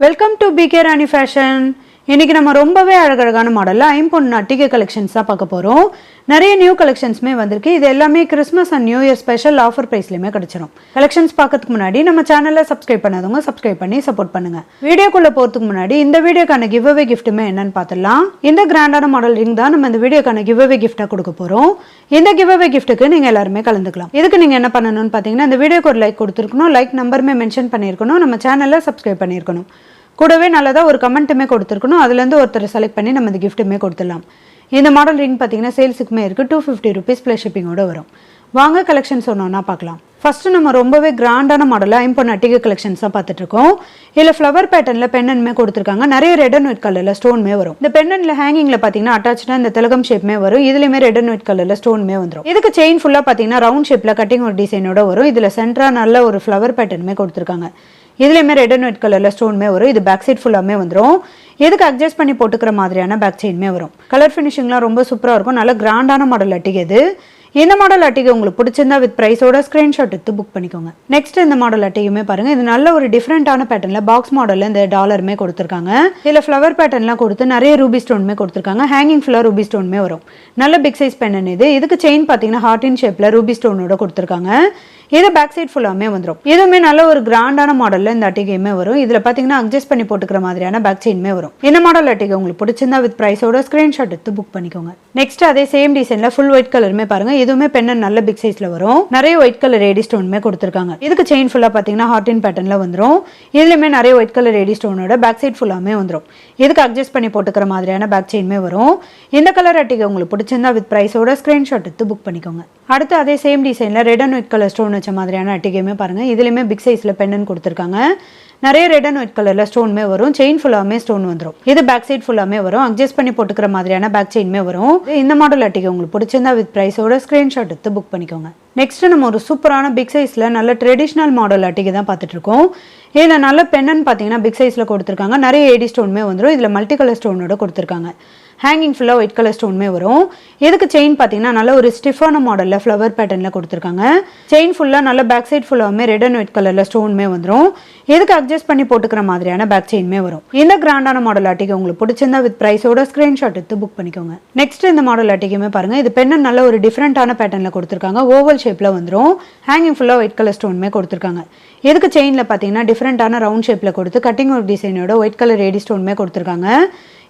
Welcome to PK Rani fashion. இன்னைக்கு நம்ம ரொம்பவே அழகழகான மாடலில் ஐம்பொன் அட்டிகை கலெக்ஷன்ஸ் தான் பார்க்க போகிறோம். நிறைய நியூ கலெக்ஷன்ஸுமே வந்திருக்கு. இது எல்லாமே Christmas and new year special offer ப்ரைஸ்லையுமே கிடச்சிடும். கலெக்ஷன்ஸ் பார்க்கறதுக்கு முன்னாடி நம்ம சேனலில் சப்ஸ்கிரைப் பண்ணாதவங்க சப்ஸ்கிரைப் பண்ணி சப்போர்ட் பண்ணுங்கள். வீடியோக்குள்ளே போகிறதுக்கு முன்னாடி இந்த வீடியோக்கான கிவ் அவே கிஃப்ட்டுமே என்னன்னு பார்த்துடலாம். இந்த கிராண்டான மாடல் ரிங் தான் நம்ம இந்த வீடியோக்கான கிவ் அவே கிஃப்ட்டாக கொடுக்க போகிறோம். இந்த கிவ் அவே கிஃப்ட்டுக்கு நீங்கள் எல்லாருமே கலந்துக்கலாம். இதுக்கு நீங்கள் என்ன பண்ணணும்னு பார்த்தீங்கன்னா, இந்த வீடியோக்கு ஒரு லைக் கொடுத்துருக்கணும், லைக் நம்பருமே மென்ஷன் பண்ணியிருக்கணும், நம்ம சேனலில் சப்ஸ்கிரைப் பண்ணியிருக்கணும், கூடவே நல்லதாக ஒரு கமெண்ட்டுமே கொடுத்துருக்கணும். அதுலேருந்து ஒருத்தர் செலக்ட் பண்ணி நம்ம இந்த கிஃப்ட்டுமே கொடுத்துடலாம். இந்த மாடல் ரிங் பார்த்தீங்கன்னா சேல்ஸுக்குமே இருக்குது. 250 rupees ப்ளஸ் ஷிப்பிங்கோடு வரும். வாங்க கலெக்ஷன்ஸ் ஒன்றா பார்க்கலாம். ஃபஸ்ட்டு நம்ம ரொம்பவே கிராண்டான மாடலில் ஐம்பொன் அட்டிகை கலெக்ஷன்ஸ் தான் பார்த்துட்ருக்கோம். இதில் ஃப்ளவர் பேட்டர்னில் பெண்ணன்மே கொடுத்துருக்காங்க. நிறைய ரெட் அண்ட் ஒயிட் கலரில் ஸ்டோன்மே வரும். இந்த பெண்ணனில் ஹேங்கிங்கில் பார்த்தீங்கன்னா அட்டாச்சாக இந்த திலகம் ஷேப்மே வரும். இதுலேயுமே ரெட் அண்ட் ஒயிட் கலரில் ஸ்டோன்மே வந்துடும். இதுக்கு செயின் ஃபுல்லாக பார்த்தீங்கன்னா ரவுண்ட் ஷேப்பில் கட்டிங் ஒரு டிசைனோட வரும். இதில் சென்டராக நல்ல ஒரு ஃப்ளவர் பேட்டர்னுமே கொடுத்துருக்காங்க. இதுலேயுமே ரெட் அண்ட் ஒயிட் கலரில் ஸ்டோன்மே வரும். இது பேக் சைட் ஃபுல்லாமே வந்துடும். எதுக்கு அட்ஜஸ்ட் பண்ணி போட்டுக்கிற மாதிரியான பேக் செயின்மே வரும். கலர் ஃபினிஷிங்லாம் ரொம்ப சூப்பராக இருக்கும். நல்ல கிராண்டான மாடல் அட்டிகை இது. இந்த மாடல் அட்டிகை உங்களுக்கு பிடிச்சிருந்தா வித் ப்ரைஸோட ஸ்க்ரீன்ஷாட் எடுத்து புக் பண்ணிக்கோங்க. நெக்ஸ்ட் இந்த மாடல் அட்டிகையுமே பாருங்க. இது நல்ல ஒரு டிஃப்ரெண்டான பேட்டர்னில் பாக்ஸ் மாடலில் இந்த டாலருமே கொடுத்துருக்காங்க. இதில் ஃப்ளவர் பேட்டர்ன்லாம் கொடுத்து நிறைய ரூபி ஸ்டோன்மே கொடுத்துருக்காங்க. ஹேங்கிங் ஃபுல்லாக ரூபி ஸ்டோன்மே வரும். நல்ல பிக் சைஸ் பெண்ணன் இது. இதுக்கு செயின் பார்த்தீங்கன்னா ஹார்டின் ஷேப்பில் ரூபி ஸ்டோனோட கொடுத்துருக்காங்க. இது பேக் சைட் ஃபுல்லாமே வந்துடும். இதுவுமே நல்ல ஒரு கிராண்டான மாடலில் இந்த அட்டிகையுமே வரும். இதில் பார்த்தீங்கன்னா அட்ஜஸ்ட் பண்ணி போட்டுக்கிற மாதிரியான பேக் செயின்மே வரும். இந்த மாடல் அட்டிகை உங்களுக்கு பிடிச்சிருந்தா வித் ப்ரைஸோட ஸ்க்ரீன்ஷாட் எடுத்து புக் பண்ணிக்கோங்க. நெக்ஸ்ட் அதே சேம் டிசைனில் ஃபுல் ஒயிட் கலருமே பாருங்க. இதுவுமே பெண்ணன் நல்ல பிக் சைஸ்ல வரும். நிறைய ஒயிட் கலர் ஏடி ஸ்டோன்மே கொடுத்துருக்காங்க. இதுக்கு செயின் ஃபுல்லாக பார்த்தீங்கன்னா ஹார்டின் பேட்டர்னில் வந்துடும். இதுலையுமே நிறைய ஒயிட் கலர் ஏடி ஸ்டோனோட பேக் சைட் ஃபுல்லாமே வந்துடும். இதுக்கு அட்ஜஸ்ட் பண்ணி போட்டுக்கிற மாதிரியான பேக் செயின்மே வரும். இந்த கலர் அட்டிகை உங்களுக்கு பிடிச்சிருந்தா வித் ப்ரைஸோட ஸ்க்ரீன்ஷாட் எடுத்து புக் பண்ணிக்கோங்க. அடுத்து அதே சேம் டிசைனில் red and white colour stone வச்ச மாதிரியான அட்டிகையுமே பாருங்க. இதுலையுமே பிக் சைஸில் பெண்ணன் கொடுத்துருக்காங்க. நிறைய ரெட் அண்ட் ஒயிட் கலர்ல ஸ்டோன்மே வரும். செயின் ஃபுல்லாமே ஸ்டோன் வந்துடும். இது பேக் சைட் ஃபுல்லாமே வரும். அட்ஜஸ்ட் பண்ணி போட்டுக்கிற மாதிரியான பேக் செயின்மே வரும். இந்த மாடல் அட்டிகை உங்களுக்கு பிடிச்சிருந்தா வித் ப்ரைஸோட ஸ்க்ரீன்ஷாட் எடுத்து புக் பண்ணிக்கோங்க. நெக்ஸ்ட் நம்ம ஒரு சூப்பரான பிக் சைஸ்ல நல்ல ட்ரெடிஷ்னல் மாடல் அட்டிகை தான் பார்த்துட்டு இருக்கோம். இதில் நல்ல பெண்ணன் பார்த்தீங்கன்னா பிக் சைஸ்ல கொடுத்துருக்காங்க. நிறைய ஏடி ஸ்டோன்மே வந்துடும். இதில் மல்டி கலர் ஸ்டோனோட கொடுத்துருக்காங்க. ஹேங்கிங் ஃபுல்லாக ஒயிட் கலர் ஸ்டோன்மே வரும். இதுக்கு செயின் பார்த்தீங்கன்னா நல்ல ஒரு ஸ்டிஃபான மாடலில் ஃப்ளவர் பேட்டர்னில் கொடுத்துருக்காங்க. செயின் ஃபுல்லாக நல்ல பேக் சைட் ஃபுல்லாமே ரெட் அண்ட் ஒயிட் கலரில் ஸ்டோன்மே வந்துடும். இதுக்கு அட்ஜஸ்ட் பண்ணி போட்டுக்கிற மாதிரியான பேக் செயின்மே வரும். இந்த கிராண்டான மாடல் அட்டிகை உங்களுக்கு பிடிச்சிருந்தா வித் ப்ரைஸோட ஸ்க்ரீன்ஷாட் எடுத்து புக் பண்ணிக்கோங்க. நெக்ஸ்ட் இந்த மாடல் அட்டிகையுமே பாருங்க. இது பெண்ணன் நல்ல ஒரு டிஃப்ரெண்டான பேட்டர்னில் கொடுத்துருக்காங்க. ஓவல் ஷேப்பில் வந்துடும். ஹேங்கிங் ஃபுல்லாக ஒயிட் கலர் ஸ்டோன்மே கொடுத்துருக்காங்க. இதுக்கு செயினில் பார்த்தீங்கன்னா டிஃப்ரெண்டான ரவுண்ட் ஷேப்பில் கொடுத்து கட்டிங் ஒரு டிசைனோட ஒயிட் கலர் ஏடி ஸ்டோன்மே கொடுத்துருக்காங்க.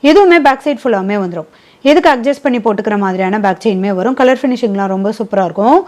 இதுவுமே பேக் சைட் ஃபுல்லாமே வந்துடும். இதுக்கு அட்ஜஸ்ட் பண்ணி போட்டுக்கிற மாதிரியான பேக் செயின்மே வரும். கலர் ஃபினிஷிங்லாம் ரொம்ப சூப்பராக இருக்கும்.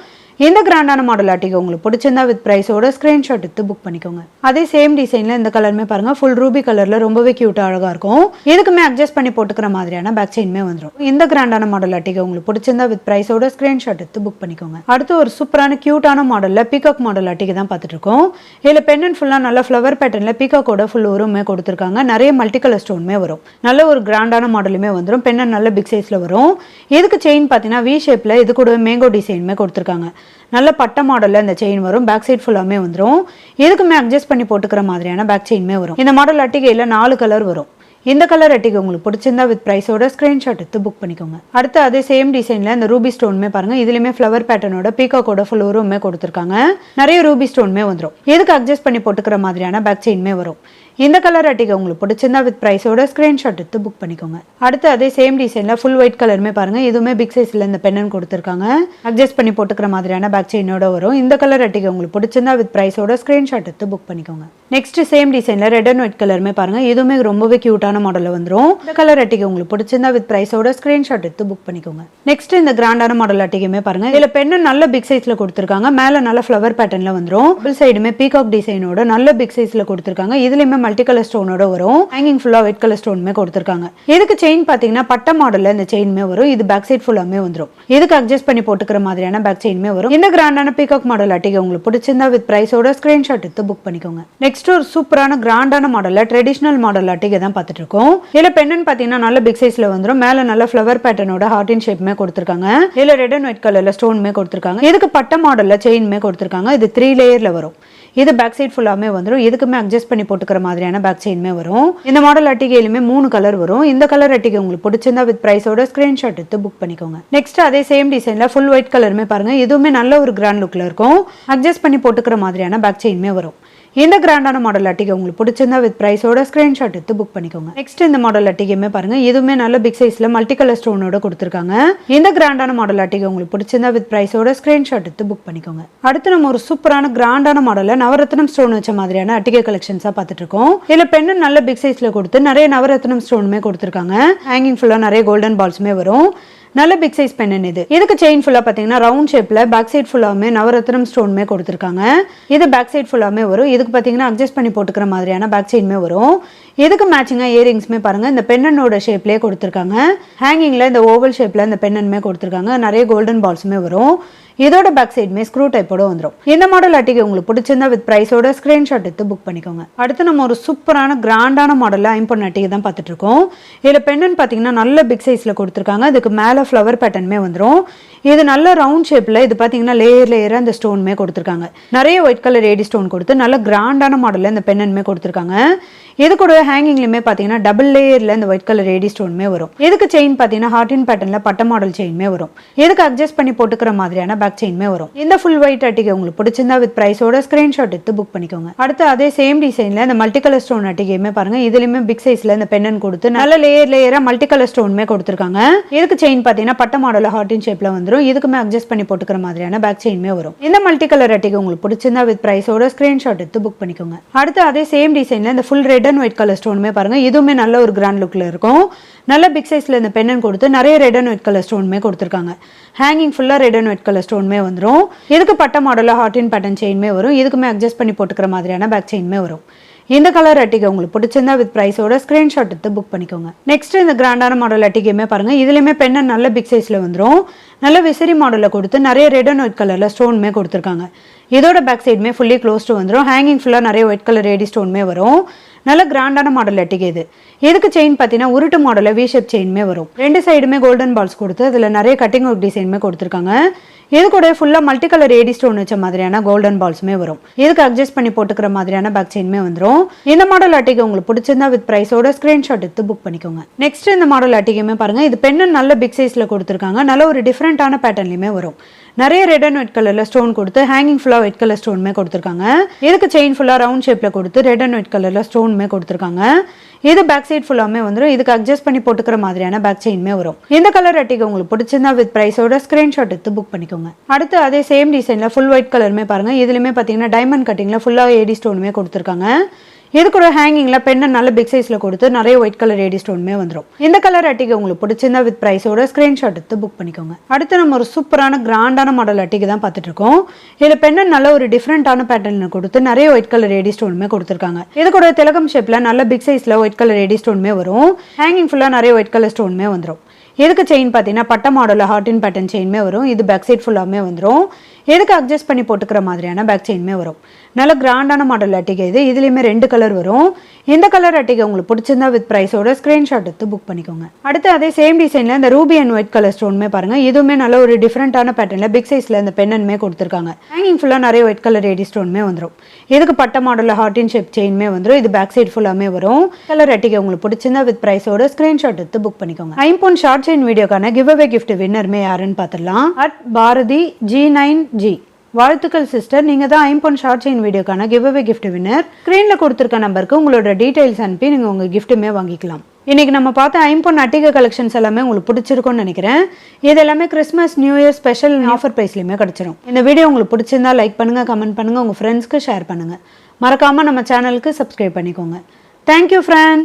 இந்த கிராண்டான மாடல் அட்டிகை உங்களுக்கு பிடிச்சிருந்தா வித் ப்ரைஸோட ஸ்க்ரீன்ஷாட் எடுத்து புக் பண்ணிக்கோங்க. அதே சேம் டிசைனில் இந்த கலருமே பாருங்க. ஃபுல் ரூபி கலரில் ரொம்பவே க்யூட்டாக அழகாக இருக்கும். இதுக்குமே அட்ஜஸ்ட் பண்ணி போட்டுக்கிற மாதிரியான பேக் செயின்மே வந்துடும். இந்த கிராண்டான மாடல் அட்டிகை உங்களுக்கு பிடிச்சிருந்தா வித் ப்ரைஸோட ஸ்க்ரீன்ஷாட் எடுத்து புக் பண்ணிக்கோங்க. அடுத்து ஒரு சூப்பரான க்யூட்டான மாடலில் பீகாக் மாடல் அட்டிகை தான் பார்த்துட்டு இருக்கோம். இதில் பெண்ணன் ஃபுல்லாக நல்ல ஃப்ளவர் பேட்டர்னில் பீகாக்கோட ஃபுல் உருமே கொடுத்துருக்காங்க. நிறைய மல்டி கலர் ஸ்டோன்மே வரும். நல்ல ஒரு கிராண்டான மாடலுமே வந்துடும். பெண்ணன் நல்ல பிக் சைஸில் வரும். இதுக்கு செயின் பார்த்தீங்கன்னா வி ஷேப்பில் இது கூட மேங்கோ டிசைனுமே கொடுத்துருக்காங்க. நல்ல பட்ட மாடலில் இந்த செயின் வரும். பேக் சைட் ஃபுல்லாமே வந்துடும். இதுக்குமே அட்ஜஸ்ட் பண்ணி போட்டுக்கிற மாதிரியான பேக் செயின்மே வரும். இந்த மாடல் அட்டிகையில் 4 கலர் வரும். இந்த கலர் அட்டிகை உங்களுக்கு பிடிச்சிருந்தா வித் ப்ரைஸோட ஸ்க்ரீன்ஷாட் எடுத்து புக் பண்ணிக்கோங்க. அடுத்து அதே சேம் டிசைனில் இந்த ரூபி ஸ்டோன்மே பாருங்க. இதுலையுமே ஃப்ளவர் பேட்டர்னோட பீகாக்கோட ஃபுல் உருமே கொடுத்துருக்காங்க. நிறைய ரூபி ஸ்டோன்மே வந்துடும். இதுக்கு அட்ஜஸ்ட் பண்ணி போட்டுக்கிற மாதிரியான பேக் செயின்மே வரும். இந்த கலர் அட்டிகை உங்களுக்கு பிடிச்சிருந்தா வித் ப்ரைஸோட ஸ்க்ரீன்ஷாட் எடுத்து புக் பண்ணிக்கோங்க. அடுத்து அதே சேம் டிசைனில் ஃபுல் ஒயிட் கலருமே பாருங்க. இதுவுமே பிக் சைஸில் இந்த பெண்ணன் கொடுத்துருக்காங்க. அட்ஜஸ்ட் பண்ணி போட்டுக்கிற மாதிரியான பேக் செயினோட வரும். இந்த கலர் அட்டிகை உங்களுக்கு பிடிச்சிருந்தா வித் ப்ரைஸோட ஸ்க்ரீன்ஷாட் எடுத்து புக் பண்ணிக்கோங்க. நெக்ஸ்ட் சேம் டிசைனில் ரெட் அண்ட் ஒயிட் கலருமே பாருங்க. இதுவுமே ரொம்பவே க்யூட்டான மாடலில் வந்துடும். இந்த கலர் அட்டிகை உங்களுக்கு பிடிச்சிருந்தா வித் ப்ரைஸோட ஸ்க்ரீன்ஷாட் எடுத்து புக் பண்ணிக்கோங்க. நெக்ஸ்ட் இந்த கிராண்டான மாடல் அட்டிகையுமே பாருங்க. இதில் பெண்ணன் நல்ல பிக் சைஸில் கொடுத்துருக்காங்க. மேலே நல்ல ஃப்ளவர் பேட்டர்னில் வந்துடும். டபுள் சைடுமே பீகாக் டிசைனோட நல்ல பிக் சைஸில் கொடுத்துருக்காங்க. இதுலையுமே மல்டி கலர் ஸ்டோனோட வரும். ஹேங்கிங் ஃபுல்லா ஒயிட் கலர் ஸ்டோன்மே கொடுத்துருக்காங்க. இதுக்கு செயின் பார்த்தீங்கன்னா பட்ட மாடல்ல இந்த செயின்மே வரும். இது பேக் சைட் ஃபுல்லாமே வந்துடும். இதுக்கு அட்ஜஸ்ட் பண்ணி போட்டுக்கிற மாதிரியான பேக் செயின்மே வரும். இந்த கிராண்டான பீகாக் மாடல் அட்டிகை உங்களுக்கு பிடிச்சிருந்தா வித் ப்ரைஸோட ஸ்க்ரீன்ஷாட் எடுத்து புக் பண்ணிக்கோங்க. நெக்ஸ்ட் ஒரு சூப்பரான கிராண்டான மாடல்ல ட்ரெடிஷனல் மாடல் அட்டிகை தான் பார்த்துட்டு இருக்கோம். இதுல பெண்ணன் பார்த்தீங்கன்னா நல்ல பிக் சைஸ்ல வந்துடும். மேல நல்ல ஃப்ளவர் பேட்டர்னோட ஹார்டின் ஷேப்மே கொடுத்துருக்காங்க. இதுல ரெட் அண்ட் ஒயிட் கலர்ல ஸ்டோன்மே கொடுத்துருக்காங்க. இதுக்கு பட்ட மாடல்ல செயின்மே கொடுத்துருக்காங்க. இது 3 லேயர்ல வரும். இது பேக் சைட் ஃபுல்லாமே வந்துடும். இதுக்குமே அட்ஜஸ்ட் பண்ணி போட்டுக்கிற மாதிரியான பேக் செயின்மே வரும். இந்த மாடல் அட்டிகையிலுமே 3 கலர் வரும். இந்த கலர் அட்டிகை உங்களுக்கு பிடிச்சிருந்தா வித் ப்ரைஸோட ஸ்க்ரீன்ஷாட் எடுத்து புக் பண்ணிக்கோங்க. நெக்ஸ்ட் அதே சேம் டிசைன்ல ஃபுல் ஒயிட் கலருமே பாருங்க. இதுவுமே நல்ல ஒரு கிராண்ட் லுக்ல இருக்கும். அட்ஜஸ்ட் பண்ணி போட்டுக்கிற மாதிரியான பேக் செயின்மே வரும். இந்த கிராண்டான மாடல் அட்டிகை உங்களுக்கு பிடிச்சிருந்தா வித் பிரைஸோட ஸ்கிரீன்ஷாட் எடுத்து புக் பண்ணிக்கோங்க. நெக்ஸ்ட் இந்த மாடல் அட்டிகையுமே பாருங்க, இதுவுமே நல்ல பிக் சைஸ்ல மல்டி கலர் ஸ்டோனோட கொடுத்துருக்காங்க. இந்த கிராண்டான மாடல் அட்டிகை உங்களுக்கு பிடிச்சிருந்தா வித் பிரைஸோட ஸ்கிரீன்ஷாட் எடுத்து புக் பண்ணிக்கோங்க. அடுத்து நம்ம ஒரு சூப்பரான கிராண்டான மாடல்ல நவரத்னம் ஸ்டோன் வச்ச மாதிரியான அட்டிகை கலெக்ஷன்ஸா பார்த்துட்டு இருக்கோம். இதுல பெண்ணு நல்ல பிக் சைஸ்ல கொடுத்து நிறைய நவரத்னம் ஸ்டோனுமே கொடுத்துருக்காங்க. ஹேங்கிங் ஃபுல்லா நிறைய கோல்டன் பால்ஸுமே வரும். நல்ல பிக் சைஸ் பென் இது. இதுக்கு செயின் ஃபுல்லா பாத்தீங்கன்னா ரவுண்ட் ஷேப்ல பேக் சைட் ஃபுல்லாமே நவரத்னம் ஸ்டோன்மே கொடுத்துருக்காங்க. இது பேக் சைட் ஃபுல்லாமே வரும். இதுக்கு பாத்தீங்கன்னா அட்ஜஸ்ட் பண்ணி போட்டுக்கிற மாதிரியான பேக் செயின்மே வரும். இதுக்கு மேட்சிங்கா இயரிங்ஸ்மே பாருங்க இந்த பெண்ணனோட ஷேப்லயே கொடுத்துருக்காங்க. ஹேங்கிங்ல இந்த ஓவல் ஷேப்ல இந்த பெண்ணன்மே கொடுத்துருக்காங்க. நிறைய கோல்டன் பால்ஸுமே வரும். இதோட பேக் சைடுமே ஸ்க்ரூ டைப்போட வந்துடும். இந்த மாடல் அட்டிகை உங்களுக்கு பிடிச்சிருந்தா வித் பிரைஸோட ஸ்கிரீன்ஷாட் எடுத்து புக் பண்ணிக்கோங்க. அடுத்து நம்ம ஒரு சூப்பரான கிராண்டான மாடல்ல ஐம்பொன் அட்டிகை தான் பார்த்துட்டு இருக்கோம். இதுல பெண்ணன் பாத்தீங்கன்னா நல்ல பிக் சைஸ்ல கொடுத்துருக்காங்க. அதுக்கு மேல ஃப்ளவர் பேட்டர்னுமே வந்துடும். இது நல்ல ரவுண்ட் ஷேப்ல இது பாத்தீங்கன்னா லேயரா இந்த ஸ்டோன்மே கொடுத்துருக்காங்க. நிறைய ஒயிட் கலர் ஏடி ஸ்டோன் கொடுத்து நல்ல கிராண்டான மாடல்ல இந்த பெண்ணன்மே கொடுத்துருக்காங்க. இது கூட ஹேங்கிங்லயுமே பாத்தீங்கன்னா டபுள் லேயர்ல இந்த ஒயிட் கலர் ஏடி ஸ்டோன்மே வரும். இதுக்கு செயின் பாத்தீங்கன்னா ஹார்டின் பேட்டர்ன்ல பட்ட மாடல் செயின்மே வரும். இதுக்கு அட்ஜஸ்ட் பண்ணி போட்டுக்கிற மாதிரியான பேக் செயின்மே வரும். இந்த ஃபுல் ஒயிட் அட்டிகை உங்களுக்கு பிடிச்சிருந்தா வித் பிரைஸோட ஸ்கிரீன்ஷாட் எடுத்து புக் பண்ணிக்கோங்க. அடுத்து அதே சேம் டிசைன்ல இந்த மல்டி கலர் ஸ்டோன் அட்டிகையுமே பாருங்க, இதுலயுமே பிக் சைஸ்ல இந்த பெண்ணன் கொடுத்து நல்ல லேயரா மல்டி கலர் ஸ்டோன்மே கொடுத்துருக்காங்க. இதுக்கு செயின் பாத்தீங்கன்னா பட்ட மாடல் ஹார்டின் ஷேப்ல வந்துடும். இதுக்குமே அட்ஜஸ்ட் பண்ணி போட்டுக்கிற மாதிரியான பேக் செயின்மே வரும். இந்த மல்டி கலர் அட்டிகை உங்களுக்கு பிடிச்சிருந்தா வித் பிரைஸோட ஸ்கிரீன்ஷாட் எடுத்து புக் பண்ணிக்கோங்க. அடுத்து அதே சேம் டிசைன்ல இந்த full red and white colour ஸ்டோனுமே பாருங்க, இதுவுமே நல்ல ஒரு கிராண்ட் லுக்ல இருக்கும். நல்ல பிக் சைஸ்ல இந்த பெண்ணன் கொடுத்து நிறைய ரெட் அண்ட் ஒயிட் கலர் ஸ்டோனுமே கொடுத்துருக்காங்க. ஹேங்கிங் ஃபுல்லா ரெட் அண்ட் ஒயிட் கலர் ஸ்டோனுமே வந்துடும். இதுக்கு பட்ட மாடல்ல ஹார்டின் பேட்டர்ன் செயின்மே வரும். இதுக்குமே அட்ஜஸ்ட் பண்ணி போட்டுக்கிற மாதிரியான பேக் செயின்மே வரும். இந்த கலர் அட்டிகை உங்களுக்கு பிடிச்சிருந்தா வித் பிரைஸோட ஸ்கிரீன்ஷாட் எடுத்து புக் பண்ணிக்கோங்க. நெக்ஸ்ட் இந்த கிராண்டான மாடல் அட்டிகையுமே பாருங்க, இதுலயுமே பெண்ணன் நல்ல பிக் சைஸ்ல வந்துடும். நல்ல விசிறி மாடல்ல கொடுத்து நிறைய ரெட் அண்ட் ஒயிட் கலர்ல ஸ்டோன்மே கொடுத்துருக்காங்க. இதோட பேக் சைடுமே ஃபுல்லி க்ளோஸ்டு வந்துடும். ஹேங்கிங் ஃபுல்லா நிறைய ஒயிட் கலர் ஏடி ஸ்டோன்மே வரும். நல்ல கிராண்டான மாடல் அட்டிகை இது. இதுக்கு செயின் பார்த்தீங்கன்னா உருட்டு மாடல்ல வி ஷேப் செயின்மே வரும். ரெண்டு சைடுமே கோல்டன் பால்ஸ் கொடுத்து அதுல நிறைய கட்டிங் ஒர்க் டிசைன்மே கொடுத்துருக்காங்க. இது கூட ஃபுல்லா மல்டி கலர் ஏடி ஸ்டோன் வச்ச மாதிரியான கோல்டன் பால்ஸுமே வரும். இதுக்கு அட்ஜஸ்ட் பண்ணி போட்டுக்கிற மாதிரியான பேக் செயின்மே வந்துடும். இந்த மாடல் அட்டிகை உங்களுக்கு பிடிச்சிருந்தா வித் பிரைஸோட ஸ்கிரீன்ஷாட் எடுத்து புக் பண்ணிக்கோங்க. நெக்ஸ்ட் இந்த மாடல் அட்டிகையுமே பாருங்க, இது பெண்ணன் நல்ல பிக் சைஸ்ல கொடுத்துருக்காங்க. நல்ல ஒரு டிஃப்ரெண்டான பேட்டர்ன்லயுமே வரும். நிறைய ரெட் அண்ட் ஒயிட் கலர்ல ஸ்டோன் கொடுத்து ஹேங்கிங் ஃபுல்லா ஒயிட் கலர் ஸ்டோன்மே கொடுத்துருக்காங்க. இதுக்கு செயின் ஃபுல்லா ரவுண்ட் ஷேப்ல கொடுத்து ரெட் அண்ட் ஒயிட் கலர்ல ஸ்டோன்மே கொடுத்துருக்காங்க. இது பேக் சைட் ஃபுல்லாமே வந்துடும். இதுக்கு அட்ஜஸ்ட் பண்ணி போட்டுக்கிற மாதிரியான பேக் செயின்மே வரும். இந்த கலர் அட்டிகை உங்களுக்கு பிடிச்சிருந்தா வித் பிரைஸோட ஸ்கிரீன்ஷாட் எடுத்து புக் பண்ணிக்கோங்க. அடுத்து அதே சேம் டிசைன்ல ஃபுல் ஒயிட் கலருமே பாருங்க, இதுலயுமே பாத்தீங்கன்னா டைமண்ட் கட்டிங்ல ஃபுல்லா ஏடி ஸ்டோனுமே கொடுத்துருக்காங்க. இது கூட ஹேங்கிங்ல பெண்ணை நல்ல பிக் சைஸ்ல கொடுத்து நிறைய ஒயிட் கலர் ஏடி ஸ்டோனுமே வந்துடும். இந்த கலர் அட்டிகை உங்களுக்கு பிடிச்சிருந்தா வித் பிரைஸோட ஸ்கிரீன்ஷாட் எடுத்து புக் பண்ணிக்கோங்க. அடுத்து நம்ம ஒரு சூப்பரான கிராண்டான மாடல் அட்டிகை தான் பார்த்துட்டு இருக்கோம். இதுல பெண்ணை நல்ல ஒரு டிஃப்ரெண்டான பேட்டர்ன் கொடுத்து நிறைய ஒயிட் கலர் ஏடி ஸ்டோனுமே கொடுத்துருக்காங்க. இது கூட திலகம் ஷேப்ல நல்ல பிக் சைஸ்ல ஒயிட் கலர் ஏடி ஸ்டோனுமே வரும். ஹேங்கிங் ஃபுல்லா நிறைய ஒயிட் கலர் ஸ்டோனுமே வந்துடும். இதுக்கு செயின் பார்த்தீங்கன்னா பட்ட மாடல்ல ஹார்டின் பேட்டர்ன் செயின்மே வரும். இது பேக் சைட் ஃபுல்லாமே வந்துடும். இதுக்கு அட்ஜஸ்ட் பண்ணி போட்டுக்கிற மாதிரியான பேக் செயின்மே வரும். நல்ல கிராண்டான மாடல் அட்டிகை இது. இதுலயுமே ரெண்டு கலர் வரும். இந்த கலர் அட்டிகை உங்களுக்கு பிடிச்சிருந்தா வித் பிரைஸோட ஸ்கிரீன்ஷாட் எடுத்து புக் பண்ணிக்கோங்க. அடுத்து அதே சேம் டிசைன்ல இந்த ரூபி அண்ட் ஒயிட் கலர் ஸ்டோனுமே பாருங்க, இதுவுமே நல்ல ஒரு டிஃப்ரெண்டான பேட்டர்ன்ல பிக் சைஸ்ல இந்த பெண்ணன்மே கொடுத்துருக்காங்க. ஹேங்கிங் ஃபுல்லா நிறைய ஒயிட் கலர் ஏடி ஸ்டோனுமே வந்துடும். இதுக்கு பட்ட மாடல்ல ஹார்டின் ஷேப் செயின்மே வந்துடும். இது பேக் சைட் ஃபுல்லாமே வரும். கலர் அட்டிகை உங்களுக்கு பிடிச்சிருந்தா வித் பிரைஸோட ஸ்கிரீன்ஷாட் எடுத்து புக் பண்ணிக்கோங்க. ஐம்பொன் ஷார்ட் செயின் வீடியோக்கான கிவ் அவே கிஃப்ட் வின்னருமே யாருன்னு பார்த்துடலாம். பாரதி G9G. வாழ்த்துக்கள் சிஸ்டர், நீங்க தான் ஐம்பொன் ஷார்ட் செயின் வீடியோக்கான கிவ் அவே கிஃப்ட் வின்னர். ஸ்கிரீன்ல கொடுத்துருக்க நம்பருக்கு உங்களோட டீடைல்ஸ் அனுப்பி நீங்க உங்க கிஃப்ட்டுமே வாங்கிக்கலாம். இன்னைக்கு நம்ம பார்த்த ஐம்பொன் அட்டிகை கலெக்ஷன்ஸ் எல்லாமே உங்களுக்கு பிடிச்சிருக்கும்னு நினைக்கிறேன். இது எல்லாமே Christmas new year special offer பிரைஸ்லயுமே கிடைச்சிடும். இந்த வீடியோ உங்களுக்கு பிடிச்சிருந்தா லைக் பண்ணுங்க, கமெண்ட் பண்ணுங்க, உங்க ஃப்ரெண்ட்ஸ்க்கு ஷேர் பண்ணுங்க. மறக்காம நம்ம சேனலுக்கு சப்ஸ்கிரைப் பண்ணிக்கோங்க. Thank you friends.